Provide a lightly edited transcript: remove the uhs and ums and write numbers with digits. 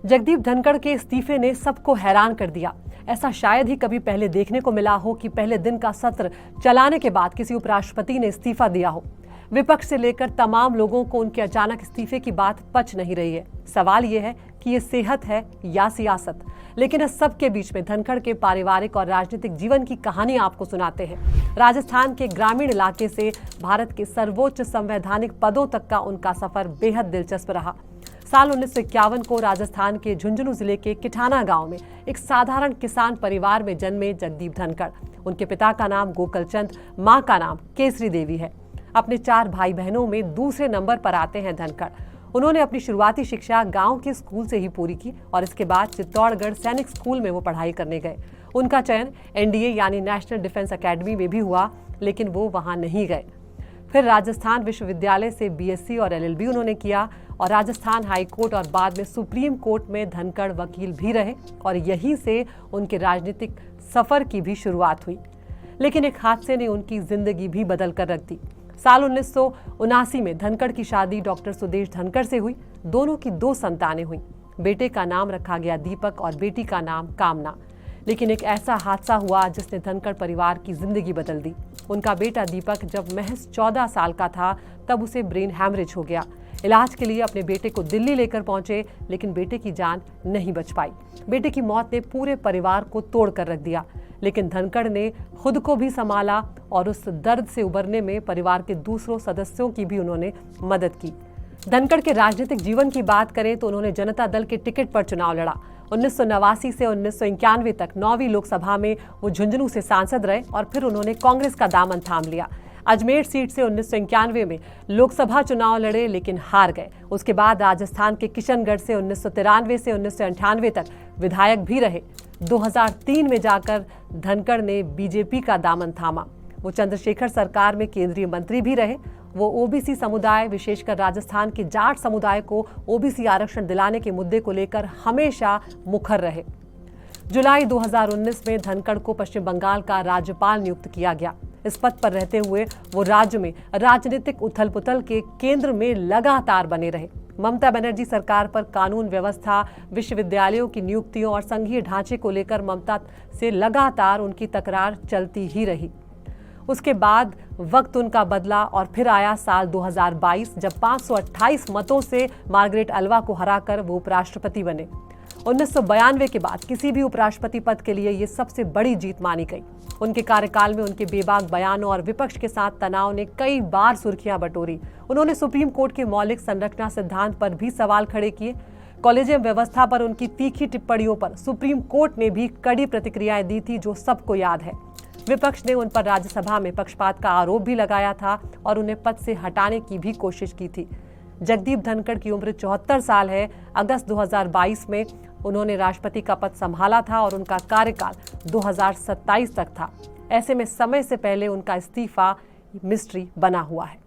जगदीप धनखड़ के इस्तीफे ने सबको हैरान कर दिया। ऐसा शायद ही कभी पहले देखने को मिला हो कि पहले दिन का सत्र चलाने के बाद किसी उपराष्ट्रपति ने इस्तीफा दिया हो। विपक्ष से लेकर तमाम लोगों को उनके अचानक इस्तीफे की बात पच नहीं रही है। सवाल यह है कि ये सेहत है या सियासत। लेकिन इस सब के बीच में धनखड़ के पारिवारिक और राजनीतिक जीवन की कहानी आपको सुनाते हैं। राजस्थान के ग्रामीण इलाके से भारत के सर्वोच्च संवैधानिक पदों तक का उनका सफर बेहद दिलचस्प रहा। साल 1951 को राजस्थान के झुंझुनू जिले के किठाना गांव में एक साधारण किसान परिवार में जन्मे जगदीप धनखड़। उनके पिता का नाम गोकल चंद, मां का नाम केसरी देवी है। अपने 4 भाई बहनों में दूसरे नंबर पर आते हैं धनखड़। उन्होंने अपनी शुरुआती शिक्षा गांव के स्कूल से ही पूरी की और इसके बाद चित्तौड़गढ़ सैनिक स्कूल में वो पढ़ाई करने गए। उनका चयन एनडीए यानी नेशनल डिफेंस एकेडमी में भी हुआ, लेकिन वो वहां नहीं गए। फिर राजस्थान विश्वविद्यालय से बीएससी और एलएलबी उन्होंने किया और राजस्थान हाई कोर्ट और बाद में सुप्रीम कोर्ट में धनखड़ वकील भी रहे और यहीं से उनके राजनीतिक सफर की भी शुरुआत हुई। लेकिन एक हादसे ने उनकी जिंदगी भी बदल कर रख दी। साल 1979 में धनखड़ की शादी डॉक्टर सुदेश धनखड़ से हुई। दोनों की 2 संतानें हुई। बेटे का नाम रखा गया दीपक और बेटी का नाम कामना। लेकिन एक ऐसा हादसा हुआ जिसने धनखड़ परिवार की जिंदगी बदल दी। उनका बेटा दीपक जब महज 14 साल का था तब उसे ब्रेन हैमरेज हो गया। इलाज के लिए अपने बेटे को दिल्ली लेकर पहुंचे, लेकिन बेटे की जान नहीं बच पाई। बेटे की मौत ने पूरे परिवार को तोड़ कर रख दिया। लेकिन धनखड़ ने खुद को भी संभाला और उस दर्द से उबरने में परिवार के दूसरों सदस्यों की भी उन्होंने मदद की। धनखड़ के राजनीतिक जीवन की बात करें तो उन्होंने जनता दल के टिकट पर चुनाव लड़ा। 1989 से 1991 तक 9वीं लोकसभा में वो झुंझुनू से सांसद रहे और फिर उन्होंने कांग्रेस का दामन थाम लिया। अजमेर सीट से 1991 में लोकसभा चुनाव लड़े लेकिन हार गए। उसके बाद राजस्थान के किशनगढ़ से 1993 से 1998 तक विधायक भी रहे। 2003 में जाकर धनखड़ ने बीजेपी का दामन थामा। वो चंद्रशेखर सरकार में केंद्रीय मंत्री भी रहे। वो ओबीसी समुदाय, विशेषकर राजस्थान के जाट समुदाय को ओबीसी आरक्षण दिलाने के मुद्दे को लेकर हमेशा मुखर रहे। जुलाई 2019 में धनखड़ को पश्चिम बंगाल का राज्यपाल नियुक्त किया गया। इस पद पर रहते हुए वो राज्य में राजनीतिक उथल पुथल के केंद्र में लगातार बने रहे। ममता बनर्जी सरकार पर कानून व्यवस्था, विश्वविद्यालयों की नियुक्तियों और संघीय ढांचे को लेकर ममता से लगातार उनकी तकरार चलती ही रही। उसके बाद वक्त उनका बदला और फिर आया साल 2022 जब 528 मतों से मार्गरेट अल्वा को हराकर वो उपराष्ट्रपति बने। 1992 के बाद किसी भी उपराष्ट्रपति पद के लिए ये सबसे बड़ी जीत मानी गई। उनके कार्यकाल में उनके बेबाक बयानों और विपक्ष के साथ तनाव ने कई बार सुर्खियां बटोरी। उन्होंने सुप्रीम कोर्ट के मौलिक संरचना सिद्धांत पर भी सवाल खड़े किए। कॉलेजियम व्यवस्था पर उनकी तीखी टिप्पणियों पर सुप्रीम कोर्ट ने भी कड़ी प्रतिक्रियाएं दी थी, जो सबको याद है। विपक्ष ने उन पर राज्यसभा में पक्षपात का आरोप भी लगाया था और उन्हें पद से हटाने की भी कोशिश की थी। जगदीप धनखड़ की उम्र 74 साल है। अगस्त 2022 में उन्होंने राष्ट्रपति का पद संभाला था और उनका कार्यकाल 2027 तक था। ऐसे में समय से पहले उनका इस्तीफा मिस्ट्री बना हुआ है।